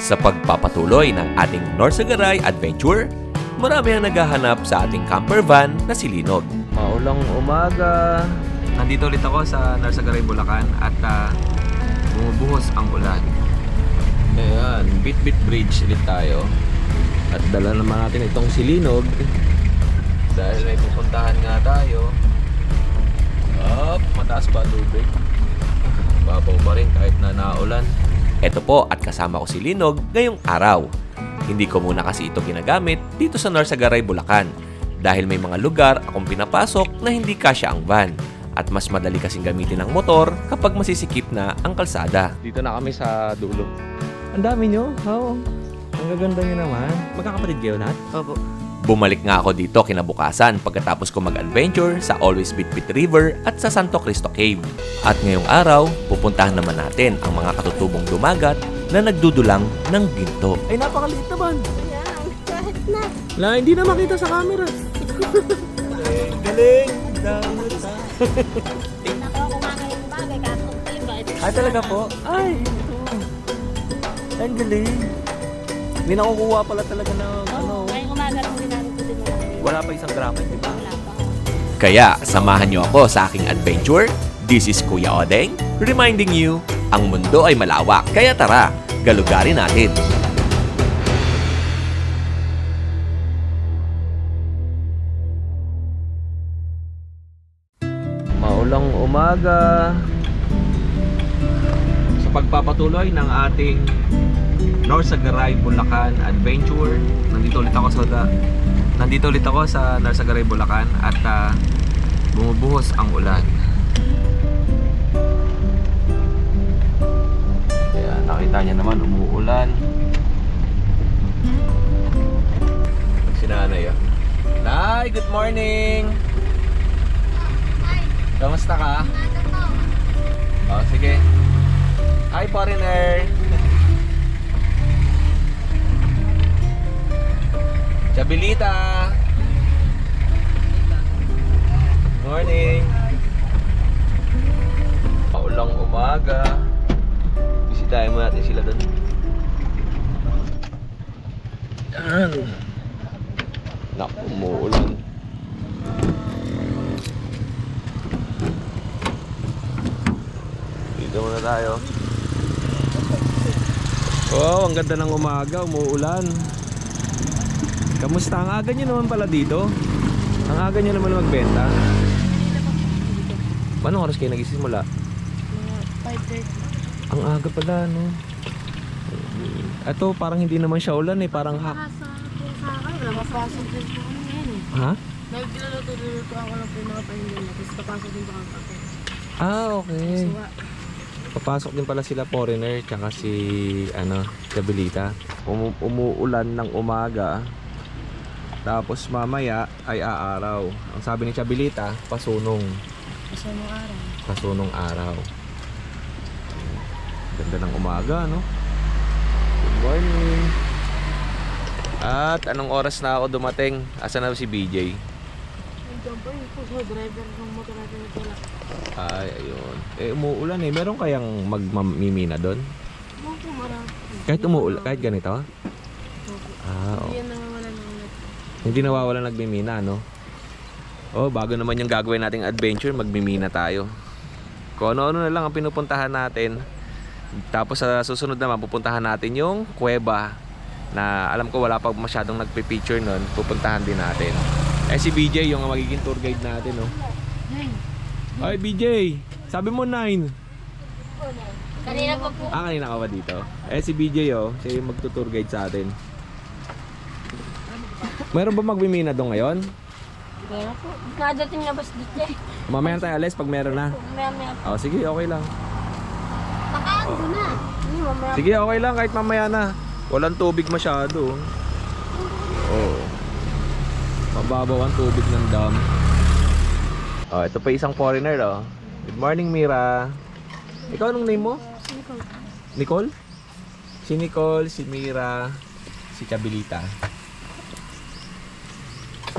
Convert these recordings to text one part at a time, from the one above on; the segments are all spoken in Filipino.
Sa pagpapatuloy ng ating Norsagaray Adventure, marami ang naghahanap sa ating camper van na si Linog. Maulang umaga. Nandito ulit ako sa Norsagaray, Bulacan at bumubuhos ang ulan. Ayan, Bit-Bit Bridge ulit tayo. At dala naman natin itong si Linog dahil may pupuntahan nga tayo. Mataas pa ang tubig. Babaw pa rin kahit na naulan. Ito po at kasama ko si Linog ngayong araw. Hindi ko muna kasi ito ginagamit dito sa Norsagaray, Bulacan dahil may mga lugar akong pinapasok na hindi kasya ang van at mas madali kasing gamitin ang motor kapag masisikip na ang kalsada. Dito na kami sa dulo. Ang dami nyo? Oo. Ang gaganda nyo naman. Magkakapatid kayo, Nat? Opo. Bumalik nga ako dito kinabukasan pagkatapos ko mag-adventure sa Always Bit-Bit River at sa Santo Cristo Cave. At ngayong araw, pupuntahan naman natin ang mga katutubong dumagat na nagdudulang ng ginto. Ay, napakaliit naman. Yan, kahit na. La, hindi na makita sa camera. Galing! Nako, kumakain ng bagay, kapag Ay, talaga po? Ay, ito. Ang galing. Hindi nakukuha pala talaga ng Ngayong umaga lang ginamit ko din mga Wala pa isang grama, di ba? wala pa. Kaya, samahan niyo ako sa aking adventure. This is Kuya Odeng, reminding you, ang mundo ay malawak. Kaya tara, galugarin natin. Maulang umaga. Sa pagpapatuloy ng ating Norsagaray, Bulacan Adventure, nandito ulit ako sa Norsagaray, Bulacan at bumubuhos ang ulan. Ayan, nakita niya naman umuulan. Si Nanay. Nay, good morning! Kamusta ka? Oh, sige. Hi, foreigner! Chabilita! Morning! Paulang umaga. Bisitahin mo natin sila doon. Yan! Naku, umuulan. Dito muna tayo. Oh, ang ganda ng umaga, umuulan. Kamusta? Ang aga nyo naman pala dito. Ang aga nyo naman magbenta. Anong oras kayo nagisimula? 5:30. Ang aga pala, no? Ito, parang hindi naman siya ulan eh. Parang Sa akin, wala mapasok din po kami ngayon eh. Ha? Nagluluto ako lang po yung mga pahinga niya, tapos papasok din po ang kape. Ah, okay. Suwa. Papasok din pala sila foreigner tsaka si Chabilita. Umuulan ng umaga. Tapos mamaya ay aaraw. Ang sabi ni Chabilita, pasunong. Kasi nung araw. Pasunong araw. Ganda ng umaga, no? Good morning. At anong oras na ako dumating? Asan na si BJ? Nandiyan po yung driver ng motor natin ito lang. Ay, ayun. Eh, umuulan eh. Meron kayang magmimina doon? Mga po marami. Kahit umuulan, kahit ganito? Ah, Hindi oh. yan nawawalan ng ulat. Hindi nawawala nagmimina, no? Oh, bago naman yung gagawin nating adventure, magmimina tayo. Kung ano-ano na lang ang pinupuntahan natin. Tapos sa susunod naman, pupuntahan natin yung kuweba na alam ko wala pa masyadong nagpe-picture nun. Pupuntahan din natin. Eh si BJ yung magiging tour guide natin, no? Ay, BJ! Sabi mo 9. Kanina pa po. Ah, kanina ka ba dito? Eh si BJ, oh, siya yung magtutour guide sa atin. Meron ba magmimina doon ngayon? Kaya po. Nadating na bas dito eh. Mamaya tayo alis pag meron na. Mamaya. Oh, sige, okay lang. Pakaano na. Hindi, mamaya. Sige, okay lang kahit mamaya na. Walang tubig masyado. Oo. Mababaw ang tubig ng dam. Oh, ito pa isang foreigner, oh. Good morning, Mira. Ikaw anong name mo? Nicole? Si Nicole, si Mira, si Chabilita.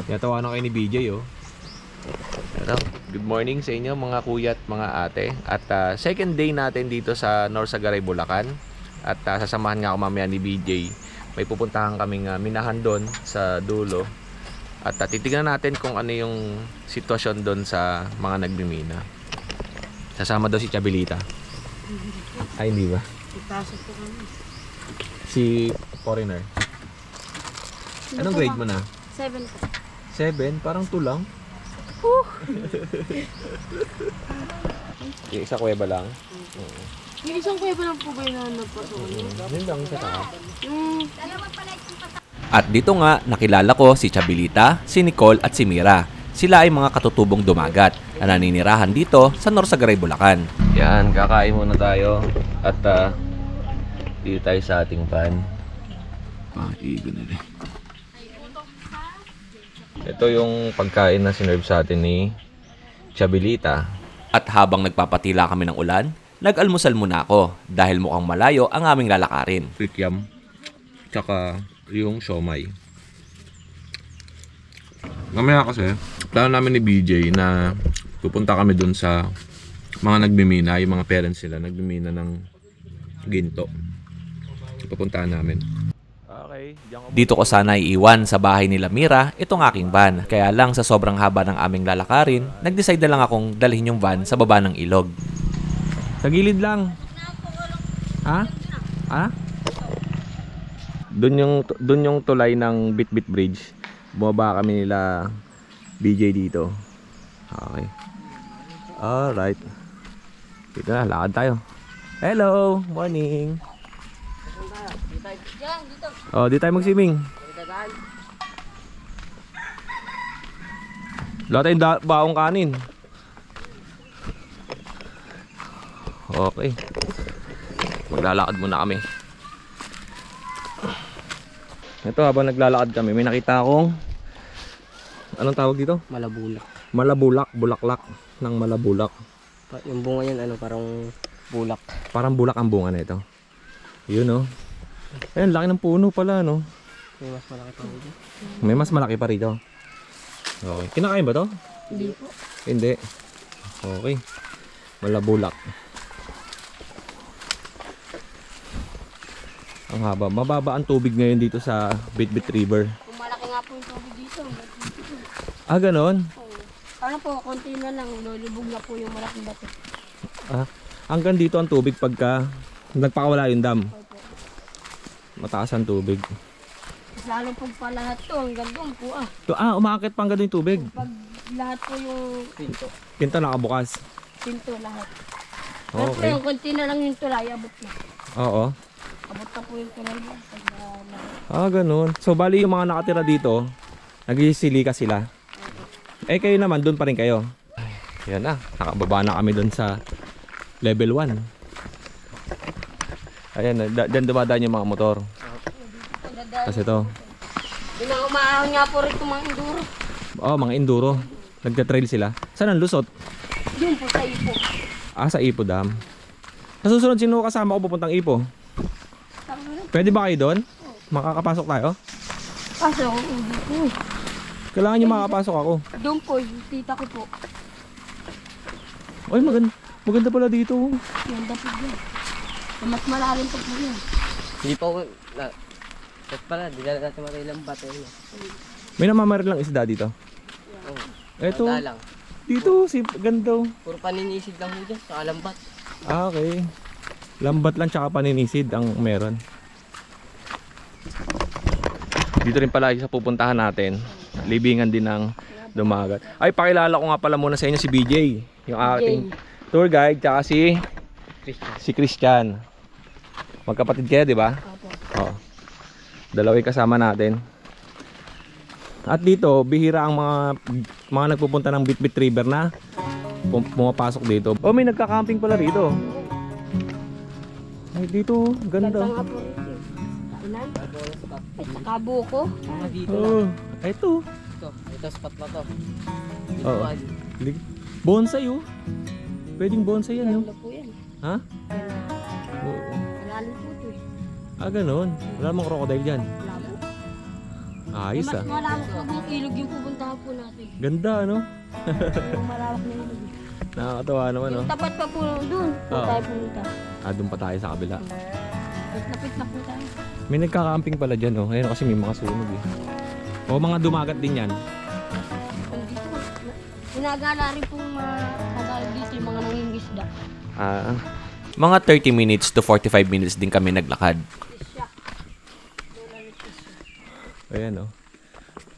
Natawanan kayo ni BJ, oh. Good morning sa inyo mga kuya at mga ate. At second day natin dito sa Norsagaray, Bulacan. At sasamahan nga ako mamaya ni BJ. May pupuntahan kaming minahan doon sa dulo. At titignan natin kung ano yung sitwasyon doon sa mga nagmimina. Sasama daw si Chabelita. Ay, hindi ba? Ipasok po kami. Si foreigner. Anong grade mo na? 7 po. 7? Parang 2 lang. Yung isa kuweba lang. Yung isang kuya ba lang po ba yung nagpatuloy? Yun lang isa ka. At dito nga, nakilala ko si Chabelita, si Nicole at si Mira. Sila ay mga katutubong dumagat na naninirahan dito sa Norsagaray, Bulacan. Yan, kakain muna tayo. At dito tayo sa ating van. Igo na rin. Ito yung pagkain na sinerve sa atin ni Chabelita. At habang nagpapatila kami ng ulan, nag-almusal muna ako dahil mukhang malayo ang aming lalakarin. Kikiam. Tsaka yung siomay. Mamaya kasi, plano namin ni BJ na pupunta kami dun sa mga nagmimina, yung mga parents sila, nagmimina ng ginto. Pupuntahan namin. Okay, Dito ko sana iiwan sa bahay nila Mira itong aking van. Kaya lang sa sobrang haba ng aming lalakarin, nag-decide na lang akong dalhin yung van sa baba ng ilog. sa gilid lang. Ha? Ha? Doon yung tulay ng Bitbit Bridge. Bumaba kami nila BJ dito. Okay. Alright. Dito na, lakad tayo. Hello! Morning! Oh, di tayo mag-swimming. Wala tayong baong kanin. Okay. Maglalakad muna kami. Ito, habang naglalakad kami, may nakita akong anong tawag dito? Malabulak. Malabulak, bulaklak ng malabulak. Yung bunga yan, parang bulak. Parang bulak ang bunga nito. Yun, oh. Ayun, laki ng puno pala, no? May mas malaki pa dito. May mas malaki pa rito. Okay. Kinakain ba to? Hindi po. Hindi. Okay. Malabulak. Ang haba. Mababa ang tubig ngayon dito sa Bitbit River. Kung malaki nga po yung tubig dito. Ah, ganon? Ano po, konti na lang. Lulubog na po yung malaking bato. Ah, hanggang dito ang tubig pagka nagpakawala yung dam. Mataas ang tubig. Lalo pag pa lahat to, hanggang doon po Umakakit pa hanggang doon yung tubig. Pag lahat po yung Pinto nakabukas. pinto lahat. Pero po Okay. yung konti na lang yung tulay, abot na. Oo. Abot na po yung tulay na. Pag Ah, ganun. So, bali yung mga nakatira dito, nagsisilika sila. Eh, kayo naman, doon pa rin kayo. Yan na. Nakababa na kami doon sa level 1. Ayan, dyan dumadaan yung mga motor. Kasi ito. Doon na umahon nga po rito mga enduro. Oh, mga enduro. Nagta-trail sila. Saan ang lusot? Doon po sa ipo. Ah, sa Ipo Dam. Sa susunod, sino kasama ko pupuntang Ipo? Pwede ba kayo doon? Makakapasok tayo? Kaso, hindi po. Kailangan nyo makakapasok ako. Doon po, yung tita ko po. Ay, maganda pala dito. Ganda po dyan. Mas malalim po po yun. Hindi pa ako, set pala, di na natin matay lang bato yun. May namamaril lang isda dito. Oo. Eto, Wala lang. dito, ganda. Puro paninisid lang mo dyan, sa alambat. Ah, okay. Lambat lang tsaka paninisid ang meron. Dito rin pala sa pupuntahan natin. Libingan din ng dumagat. Ay, pakilala ko nga pala muna sa inyo si BJ. Yung ating tour guide tsaka si Christian. Magkapatid kayo, di ba? Oo. Dalawa yung kasama natin. At dito, bihira ang mga nagpupunta ng Bitbit River na pumapasok dito. Oh, may nagka-camping pala rito. Ay, dito, Ganda ganda. nga po rito. Kailan? Kabuko. Mga dito lang. Oh, ito. Ito spot na to. Oo. Bonsai, oh. Pwedeng bonsai yan, oh. Ganda po yan. Ha? Oo. Malalim po ito eh. Ah, ganun. Wala namang crocodile dyan. Wala po. Ayos, Mas ah. malawak po yung ilog yung pupuntahan po natin. Ganda, ano? Yung malawak na ilog. Nakakatawa naman, oh. Yung tapat pa po doon. Oo. Tayo pumunta. Ah, doon pa tayo sa kabila. Lapit na po tayo. May nagkakamping pala dyan, oh. Ayun kasi may mga sunog, eh. O, mga dumagat din yan. Dito, ginagala rin pong tagalog dito yung mga nangingisda. Ah, Mga 30 minutes to 45 minutes din kami naglakad. ayan, oh.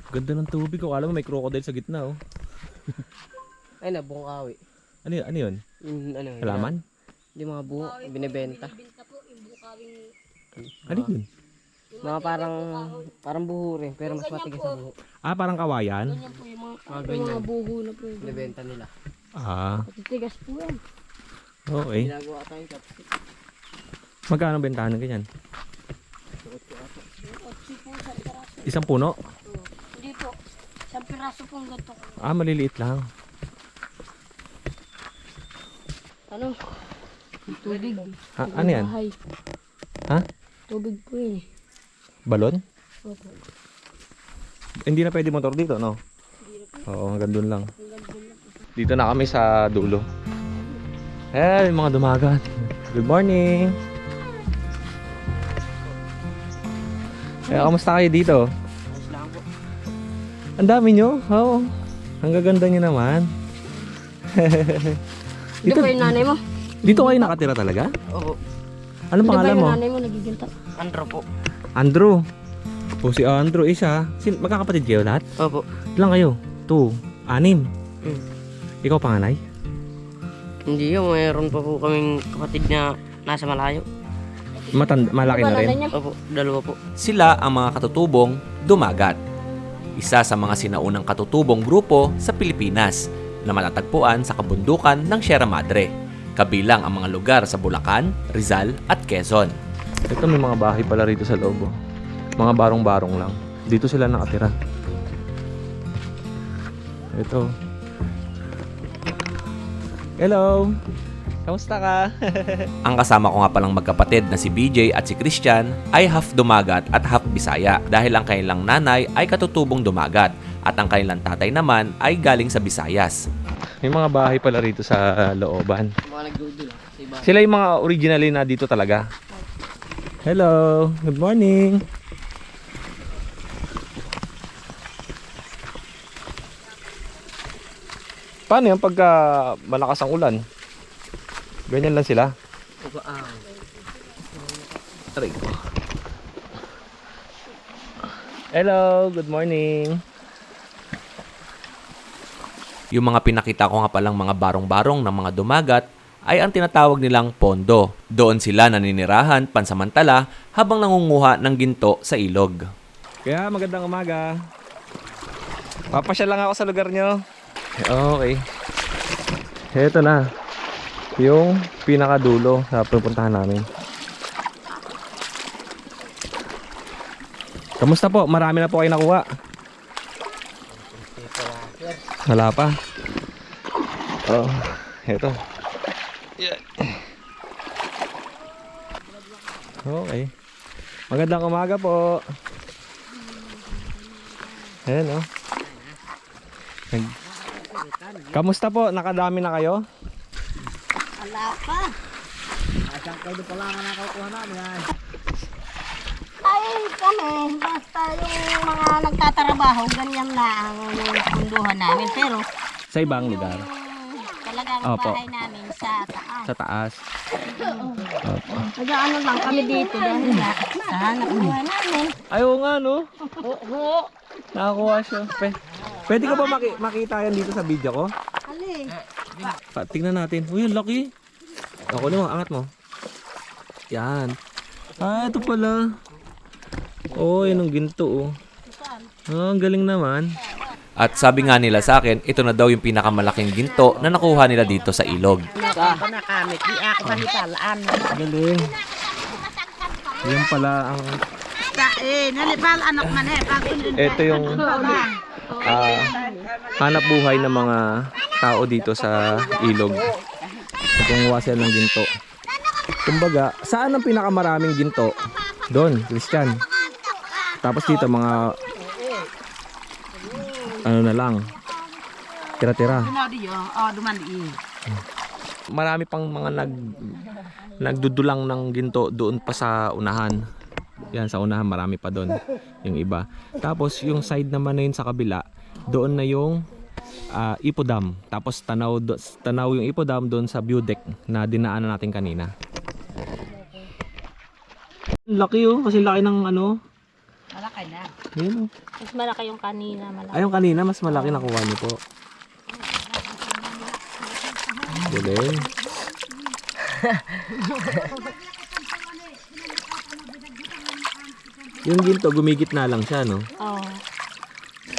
Ganda ng tubig, oh. Alam mo, may crocodile sa gitna, oh. Ay na, buong kawi. Ano yun? Yung ano, Halaman? yung mga buho, binibenta. Ano yun? Mga parang buho rin, pero mas matigas sa buho. Ah, parang kawayan? Yan po yung Mga yung mga ganyan. buho na po. Binibenta nila. Ah, Matitigas po yan. okay. Ginagawa tayong chopstick. Magkano bentahan ng ganyan? Otsi po sa piraso. Isang puno? Hindi po. Sa piraso pong ganito. Ah, maliliit lang. Ano? Tubig. Ano yan? Bahay. Ha? Tubig po yun eh. Balon? Opo. Hindi na pwede motor dito, no? Oo, hanggang dun lang. Dito na kami sa dulo. Eh, mga dumagat. Good morning! Eh, kamusta kayo dito? Ayos lang po. Ang dami nyo? Oo. Ang gaganda nyo naman. Di ba yung nanay mo? Dito kayo nakatira talaga? Oo. Anong Di ba pangalan yung mo? nanay mo nagiginta? Andro po. Andrew. O si Andrew, isa. Magkakapatid kayo lahat? Opo. Ilang kayo? 2, 6. Hmm. Ikaw panganay? Hindi yun, mayroon pa po kaming kapatid na nasa malayo. Malaki Di ba na nanay rin. niya? Opo, dalawa po. Sila ang mga katutubong dumagat. Isa sa mga sinaunang katutubong grupo sa Pilipinas na matatagpuan sa kabundukan ng Sierra Madre, kabilang ang mga lugar sa Bulacan, Rizal at Quezon. Ito may mga bahay pala rito sa loob. Oh. Mga barong-barong lang. Dito sila nakatira. Ito. Hello! Kamusta ka? Ang kasama ko nga palang magkapatid na si BJ at si Christian ay half dumagat at half Bisaya dahil ang kanilang nanay ay katutubong dumagat at ang kanilang tatay naman ay galing sa Visayas. May mga bahay pala rito sa looban. Mga nagdudul sa iba. Sila yung mga originally na dito talaga. Hello! Good morning! Paano yan pagka malakas ang ulan? Ganyan lang sila. Opo, Aray ko. Hello! Good morning! Yung mga pinakita ko nga palang mga barong-barong ng mga dumagat ay ang tinatawag nilang pondo. Doon sila naninirahan pansamantala habang nangunguha ng ginto sa ilog. Kaya magandang umaga. Papasyal lang ako sa lugar nyo. Okay. Heto na. Yung pinakadulo sa pupuntahan namin. Kamusta po? Marami na po kayo nakuha. Wala pa. Oh, heto. Okay. Magandang umaga po. Ayan, oh. Kamusta po? Nakadami na kayo? Wala pa. Ay, kami, basta yung mga nagtatrabaho, ganyan na ang punduhan namin. Pero, Sa ibang lugar? talagang Opo. bahay namin sa taas. Sa taas? Opo. Nag-ano lang kami dito dahil nga sa hanap buhay namin. Ay, oo nga, no? Oo. Nakakuha siya. Pwede ko ba makita yan dito sa video ko? Ali. Tingnan natin. Uy, ang laki. Ako mo, angat mo. Yan. Ah, ito pala. Oh, yun ang ginto, oh. Ah, ang galing naman. At sabi nga nila sa akin, ito na daw yung pinakamalaking ginto na nakuha nila dito sa ilog. Galing. Yan pala ang... Ito yung hanap buhay ng mga tao dito sa ilog. Kumuha sila ng ginto. Kumbaga, saan ang pinakamaraming ginto? Doon, Christian. Tapos dito mga ano na lang, tira-tira. Marami pang mga nagdudulang ng ginto doon pa sa unahan. Yan, sa unahan marami pa doon yung iba. Tapos yung side naman na yun sa kabila, doon na yung Ipo Dam. Tapos tanaw yung Ipo Dam doon sa view deck na dinaanan natin kanina. Laki oh, kasi laki ng ano. Malaki na. Ayun oh. Mas malaki yung kanina. Malaki. Ay, yung kanina mas malaki nakuha niyo po. Galing. Yung ginto, gumigit na lang siya, no? Oo.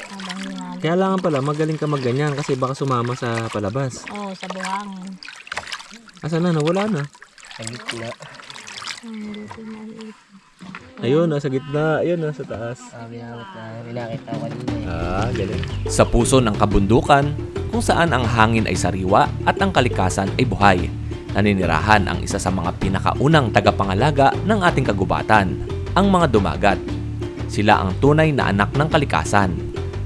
Habang hinalo. Kaya lang pala, magaling ka magganyan kasi baka sumama sa palabas. Oo, sa buhangin. Asa na? Nawala na. Sa gitna. Hindi ko maliit. Ayun, nasa gitna. Ayun, nasa taas. Binangot na pinakita ko kanina eh. Galing. Sa puso ng kabundukan, kung saan ang hangin ay sariwa at ang kalikasan ay buhay, naninirahan ang isa sa mga pinakaunang tagapangalaga ng ating kagubatan, ang mga dumagat. Sila ang tunay na anak ng kalikasan,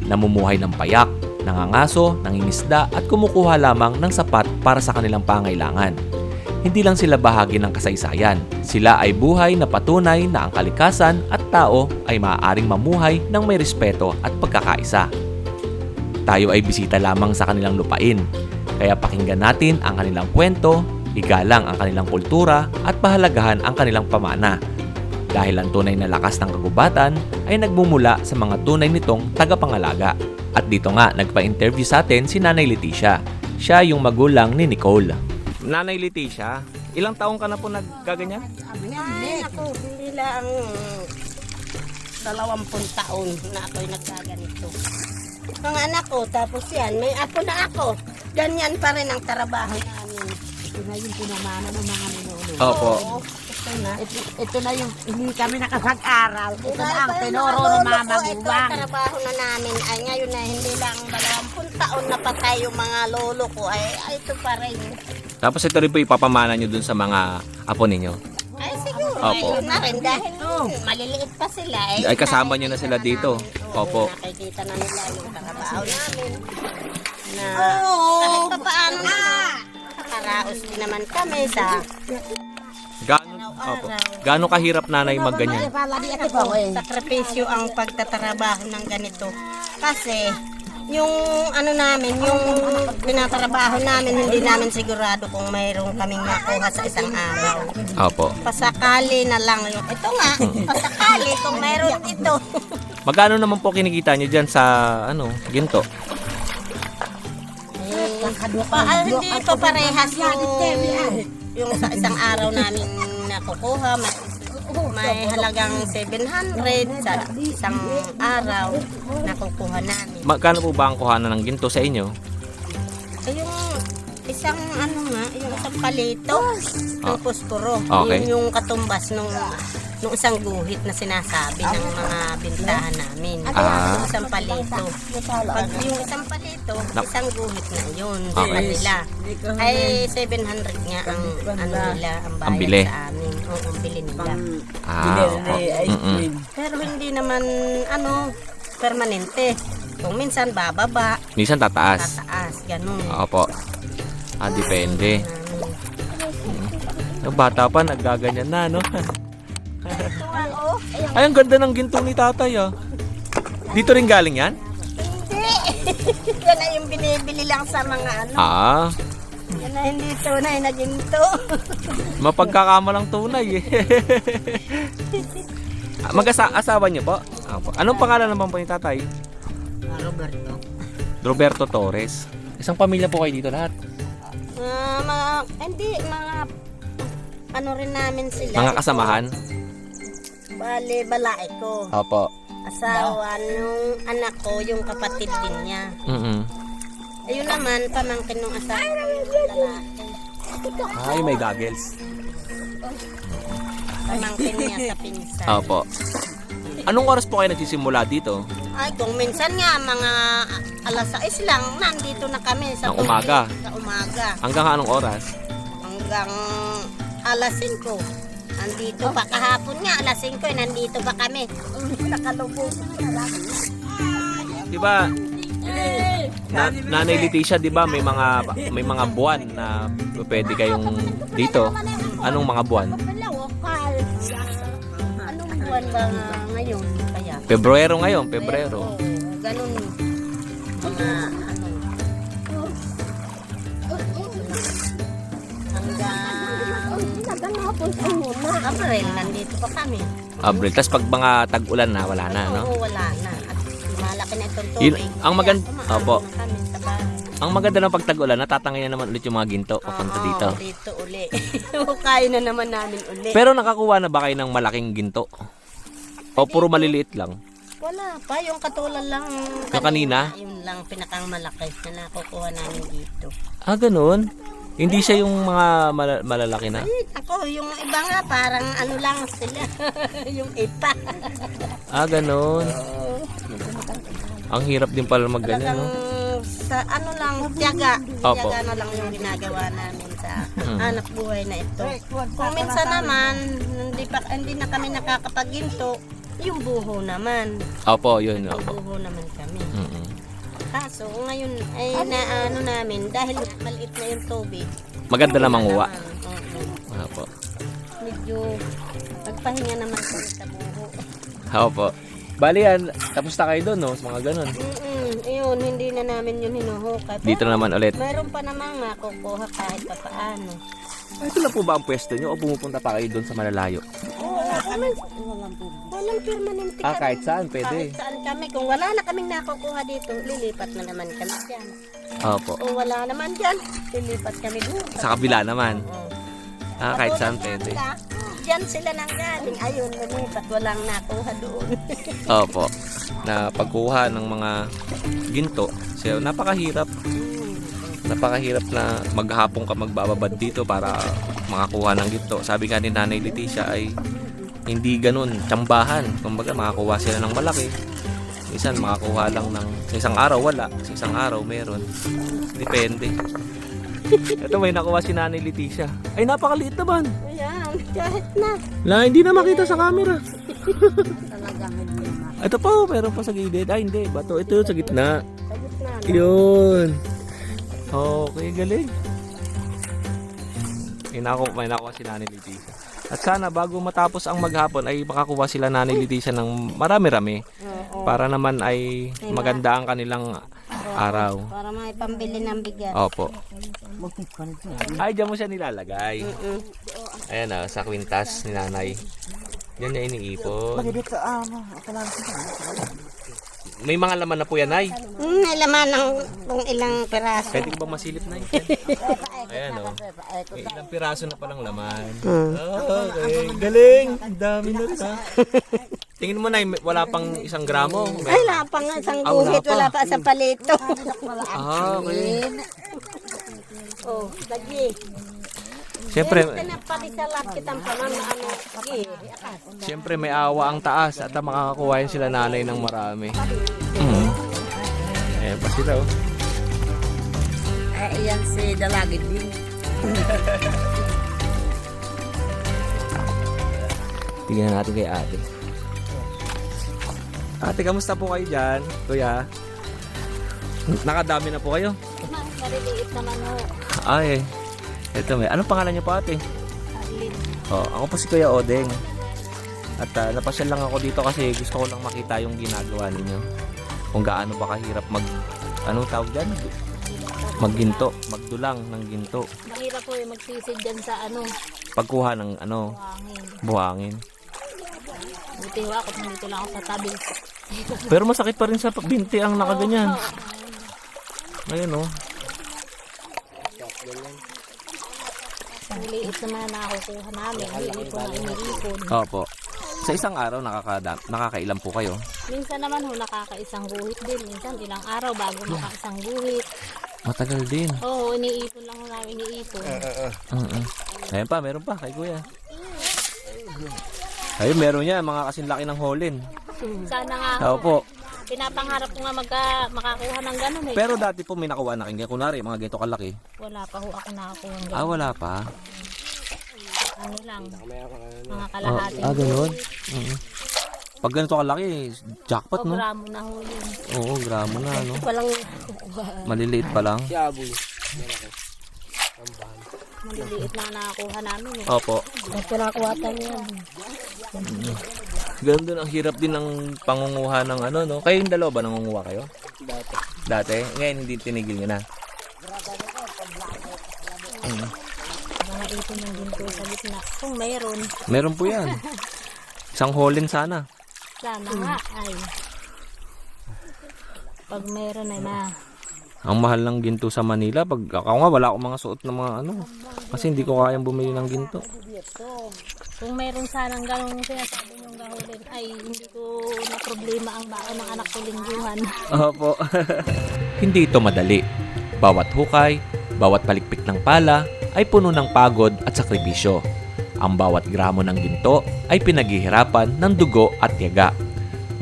namumuhay ng payak, nangangaso, nangingisda at kumukuha lamang ng sapat para sa kanilang pangailangan. Hindi lang sila bahagi ng kasaysayan, sila ay buhay na patunay na ang kalikasan at tao ay maaaring mamuhay ng may respeto at pagkakaisa. Tayo ay bisita lamang sa kanilang lupain, kaya pakinggan natin ang kanilang kwento, igalang ang kanilang kultura at pahalagahan ang kanilang pamana. Dahil ang tunay na lakas ng kagubatan ay nagmumula sa mga tunay nitong tagapangalaga. At dito nga nagpa-interview sa atin si Nanay Leticia. Siya yung magulang ni Nicole. Nanay Leticia, ilang taong ka na po naggaganyan? Ay, ako, hindi lang 20 taon na ako'y nagkaganito. Mga anak ko, tapos yan, may apo na ako. Ganyan pa rin ang trabaho namin. Ito na yung pinamana ng mga ninuno. Opo. Oo, ito na. Ito na yung hindi kami nakapag-aral. Ito na ang tinuro ng mga magulang. Ito ang trabaho na namin. Ay ngayon na hindi lang 20 taon na patay yung mga lolo ko. Ay ito pa rin. Tapos ito rin po ipapamana nyo dun sa mga apo ninyo. Ay siguro, Opo. ngayon na rin dahil maliliit pa sila. Ay, kasama nyo na sila dito. Opo. Nakikita na nila yung trabaho namin. Na kahit pa paano na nakaraos din naman kami sa Gaano kahirap nanay magganyan? sakripisyo ang pagtatrabaho ng ganito. Kasi yung ano namin, yung binatrabaho namin, hindi namin sigurado kung mayroon kaming makuha sa isang araw. Opo. Pasakali na lang yung, ito nga, pasakali kung mayroon ito. Magkano naman po kinikita nyo dyan sa ginto? Hindi pa parehas yung sa isang araw namin nakukuha. May halagang 700 sa isang araw nakukuha namin. Magkano po ba ang kuhanan ng ginto sa inyo? Yung isang yung isang palito ng pusporo. Okay. Yun yung katumbas nung isang guhit na sinasabi ng mga bintahan namin. Yung isang palito. Pag yung isang palito, isang guhit na yun sa kanila. Ay 700 nga ang nila, ang bayad bili. sa amin. Oo, ang bili nila. Pero hindi naman permanente. Kung minsan bababa, Minsan tataas. tataas, ganun. Opo. Depende. Yung bata pa, naggaganyan na, no? Ay, ang ganda ng ginto ni tatay, ah. Dito rin galing yan? Hindi. Yan na yung binibili lang sa mga Yan na hindi tunay na ginto. Mapagkakamalang tunay, eh. Mag-asawa niyo po? Opo. Anong pangalan naman po ni tatay? Roberto. Roberto Torres. Isang pamilya po kayo dito lahat? Mga ano rin namin sila. Mga kasamahan? Bale, balae ko. Opo. Asawa nung anak ko, yung kapatid din niya. Ayun naman, pamangkin nung asawa ko, lalaki. Ay, may goggles. Pamangkin niya sa pinsan. Opo. Anong oras po kayo nagsisimula dito? Ay, kung minsan nga, mga alas 6 lang, nandito na kami sa Ng umaga? Sa umaga. Hanggang anong oras? Hanggang alas 5. Nandito pa kahapon nga, alas 5, nandito pa kami. Nakalubog. Diba, Nanay Leticia, di ba may mga buwan na pwede kayong dito? Anong mga buwan? Anong buwan ba ngayon kaya? Pebrero ngayon, Pebrero. Oo, ganun. Mga ano. Hanggang April, nandito pa kami. Abril. Tapos pag mga tag-ulan na, wala na, no? Oo, wala na. At malaki na itong Yun, tubig. ang maganda- Kaya Opo. na kami sa bahay. Ang maganda ng pag tag-ulan, natatangay na naman ulit yung mga ginto papunta Oo, dito. dito uli. Kaya na naman namin uli. Pero nakakuha na ba kayo ng malaking ginto? O puro maliliit lang? Wala pa, yung katulad lang Yung kanina? Yun lang pinakang malaki na nakukuha namin dito. Ah, ganun? Hindi siya yung mga malalaki na? Ay, ako, yung iba nga parang ano lang sila. Yung ipa. Ah, ganun. Ang hirap din pala magganyan, Talagang no? sa ano lang, tiyaga. Opo. Tiyaga na lang yung ginagawa namin sa hanap buhay na ito. Kung minsan naman, hindi na kami nakakapaginto, yung buho naman. Opo, yun. Yung Opo. buho naman kami. Mm-mm. Kaso ngayon ay naano namin, dahil maliit na yung tubig. Maganda na manguha. Oo. Opo. Medyo magpahinga naman kami sa buho. Opo. Bali yan, tapos na kayo doon, no? Sa mga ganun. Ayun, hindi na namin yun hinuhukay. Dito na naman ulit. Mayroon pa namang makukuha kahit pa paano. Ito na po ba ang pwesto nyo o pumupunta pa kayo doon sa malalayo? Oo, walang permanente Ah, kami. kahit saan, pwede. Kahit saan kami. Kung wala na kaming nakukuha dito, lilipat na naman kami dyan. Opo. Kung wala naman dyan, lilipat kami doon. Sa kabila naman. Oo. Ah, kahit saan pwede. Diyan sila nang galing. Ayun, lumipat. Walang nakuha doon. Opo. Na pagkuha ng mga ginto. So, napakahirap. Napakahirap na maghapon ka magbababad dito para makakuha ng ginto. Sabi nga ni Nanay Leticia ay hindi ganun, tsambahan. Kumbaga makakuha sila ng malaki. Minsan makakuha lang ng sa isang araw wala, sa isang araw meron. Depende. Ito may nakuha si Nanay Leticia. Ay napakaliit naman. Ayan, kahit na. Hindi na makita sa camera. Talagang hindi na. Ito po, meron pa sa gilid. Ay hindi, bato. Ito sa gitna. Sa gitna na. Yun. Okay, galing. May nakuha si Nanay Leticia. At sana bago matapos ang maghapon ay makakuha sila Nanay Leticia ng marami-rami. Oo. Para naman ay maganda ang kanilang araw. Para may pambili ng bigas. Opo. Ay, dyan mo siya nilalagay. Ayan o, sa kwintas ni Nanay. Yan niya iniipon. May mga laman na po yan, Nay. May laman ng kung ilang peraso. Pwede ko ba masilip, Nay? Ayan o. May ilang piraso na palang laman. Okay, galing. Ang dami na rin, ha? Tingin mo, Nay, wala pang 1 gramo. Ay, wala pa nga isang Ah, wala guhit. pa. Wala pa sa palito. Okay. Oh, lagi. Siyempre, Pinapakisalat kitang paman na ano. Lagi. siyempre may awa ang taas at makakakuha sila nanay ng marami. Ayan pa sila, oh. Ay, yan si Dalagid din. Tingnan natin kay ate. Ate, kamusta po kayo dyan? Kuya? Nakadami na po kayo? Maliliit naman ho. Ay, eto may. Anong pangalan niyo po, ate? Arlene. Oh, ako po si Kuya Odeng. At napasyal lang ako dito kasi gusto ko lang makita yung ginagawa ninyo. Kung gaano ba kahirap anong tawag dyan? Magginto, magdulang ng ginto. Mahirap po yung magsisid dyan sa ano, Pagkuha ng hangin. buhangin. Buti ho ako, dito lang ako sa tabi. Pero masakit pa rin sa binti ang nakaganyan. Ayun, oh. Maliit naman na nakukuha namin. Iniipon na iniipon. Opo. Sa isang araw nakakailan po kayo? Minsan naman ho, nakakaisang guhit din. Minsan ilang araw bago makaisang guhit. Matagal din. Oo, iniipon lang ho namin, iniipon. Ayan pa, meron pa kay Kuya. Ayun, meron niya, mga kasing laki ng holin. Sana nga ho. Opo. Pinapangarap ko nga makakuha ng ganun eh. Pero dati po may nakuha na kayo. Kunwari, mga ganito kalaki. Wala pa ho ako nakakuha ng ganun. Ah, wala pa. Ano lang, mga kalahati. Ganun. Pag ganito kalaki, jackpot, no? gramo na ho yun. Oo, gramo na, no? Walang Maliliit pa lang. Si Aboy. maliliit na nakakuha namin. Opo. Mas nakuha tayo yan. Ganun din, ang hirap din ng pangunguha ng ano, no? Kayo yung dalawa ba nangunguha kayo? Dati. Dati? Ngayon hindi tinigil nyo na. Mga ito ng ginto sa gitna. Kung mayroon, Meron po yan. Isang holin sana. sana nga ay. Pag mayroon ay na. Ang mahal ng ginto sa Manila. Pag ako nga, wala akong mga suot na mga ano. Kasi hindi ko kayang bumili ng ginto. Kung mayroon sanang ganong sinasabi niyong gahulin, ay hindi ko na problema ang baon ng anak ko lingguhan. Opo. Hindi ito madali. Bawat hukay, bawat palikpik ng pala ay puno ng pagod at sakripisyo. Ang bawat gramo ng ginto ay pinaghihirapan ng dugo at tiyaga.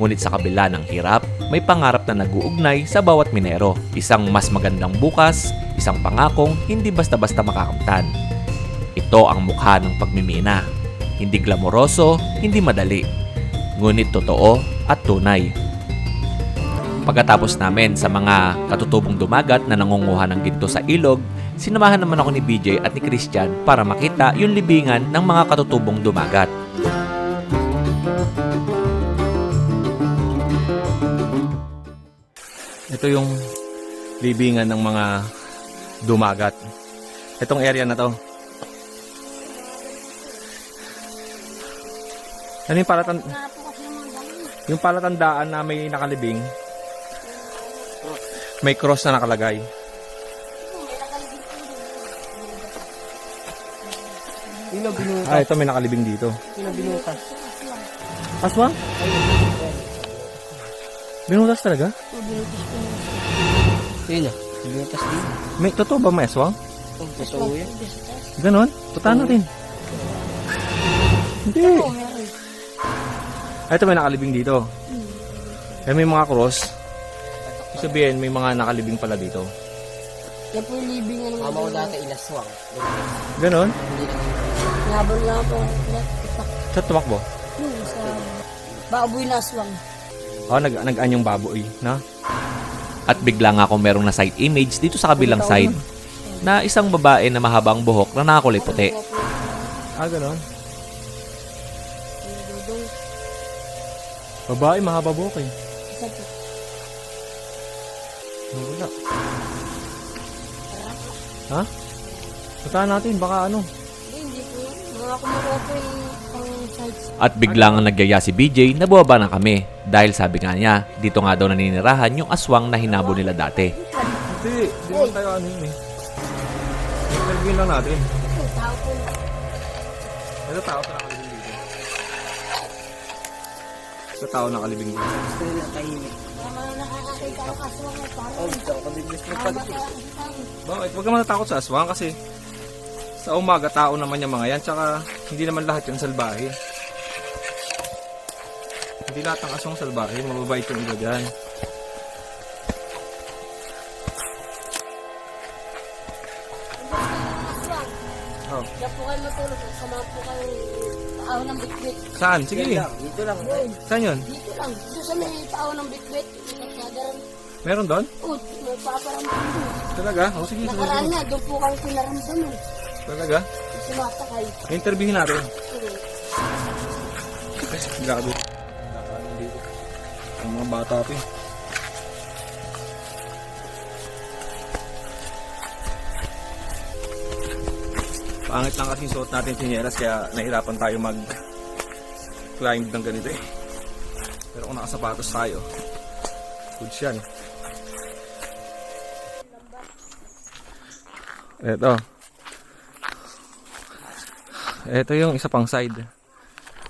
Ngunit sa kabila ng hirap, may pangarap na nag-uugnay sa bawat minero. Isang mas magandang bukas, isang pangakong hindi basta-basta makakamtan. Ito ang mukha ng pagmimina. Hindi glamoroso, hindi madali. Ngunit totoo at tunay. Pagkatapos namin sa mga katutubong dumagat na nangunguha ng ginto sa ilog, sinamahan naman ako ni BJ at ni Christian para makita yung libingan ng mga katutubong dumagat. Ito yung libingan ng mga dumagat. Itong area na to. Ano yung palatandaan na may nakalibing? May cross na nakalagay. Sino binutas? Ah, ito may nakalibing dito. Sino binutas? Aswang? Binutas talaga? Sino? Binutas din. May, totoo ba may aswang? Totoo yan. Ganon? Tutaan natin. Hindi. Ah, ito may nakalibing dito. Eh, may mga cross. Ibig sabihin, may mga nakalibing pala dito. Yan po yung libing. Mama ko dati ilaswang. Ganon? Nabol nga po. Sa tumakbo? Sa baboy na aswang. Oh, nag-an yung baboy, na? At bigla nga akong merong na side image dito sa kabilang side na isang babae na mahabang buhok na nakakulay puti. Ah, ganon. Babae, mahaba buhok eh. Wala. Ha? Puntahan natin, baka ano. Hindi po. Mga kumukuha po yung sides. At biglang nagyaya si BJ na bumaba na kami dahil sabi nga niya dito nga daw naninirahan yung aswang na hinabo nila dati. Hindi naman tayo ano yun eh. Interview lang natin. Tao po. Ito tao na nakalibing dito. Ito tao nakalibing dito. Gusto nila tahimik. Nakakakita ang aswang ay parang. Oh, ito. Kabiblis mo pa dito. Bakit? Huwag ka matatakot sa aswang kasi sa umaga tao naman yung mga yan. Tsaka hindi naman lahat yung salbahe. Hindi lahat ng aswang salbahe. Mababait yung iba dyan. Oh. Diyan po kayo matulog. Sama po kayo paaw ng bitbit. Saan? Sige. Dito lang. Saan yun? Dito lang. Dito sa may paaw ng bitbit. Nagkagaran. Meron doon? May paparamdam doon. Talaga? O sige. Nakaraan na. Doon po kayo pinaramdaman. Talaga? Sumatakay. Interviewin natin. Sige. Grabe. Dito. Ang mga bata pa eh. Pangit lang kasi suot natin sinyelas kaya nahirapan tayo mag-climb ng ganito eh. Pero kung nakasapatos tayo, good yan. Ito yung isa pang side.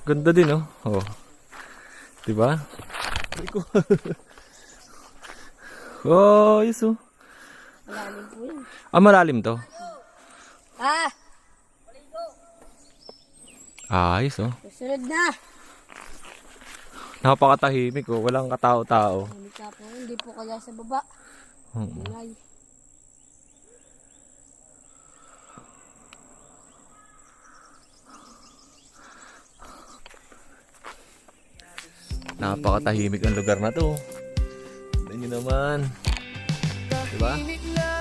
Ganda din oh. Oh. Diba? Oh, yes oh. Malalim po yun. Ah, malalim to. Ah! Ayos oh. Susunod na. Napakatahimik oh. Walang katao-tao. Hindi po kaya sa baba. Ay. Napakatahimik ang lugar na to. Tignan nyo naman. Diba?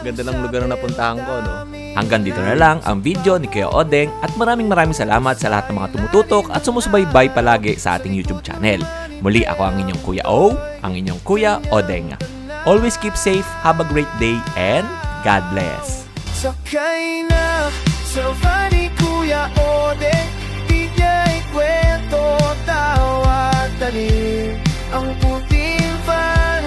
Ganda ng lugar na napuntahan ko, no? Hanggang dito na lang ang video ni Kuya Odeng at maraming salamat sa lahat ng mga tumututok at sumusubaybay palagi sa ating YouTube channel. Muli ako ang inyong Kuya O, ang inyong Kuya Odeng. Always keep safe, have a great day, and God bless. Sakay na sa van ni Kuya Odeng, bigay kwento, tawa, talim. Ang puting van,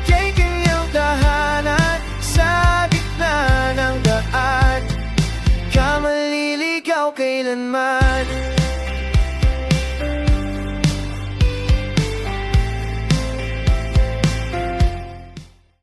kay kanyang tahanan, sa gitna ng daan. Ka maliligaw kailanman.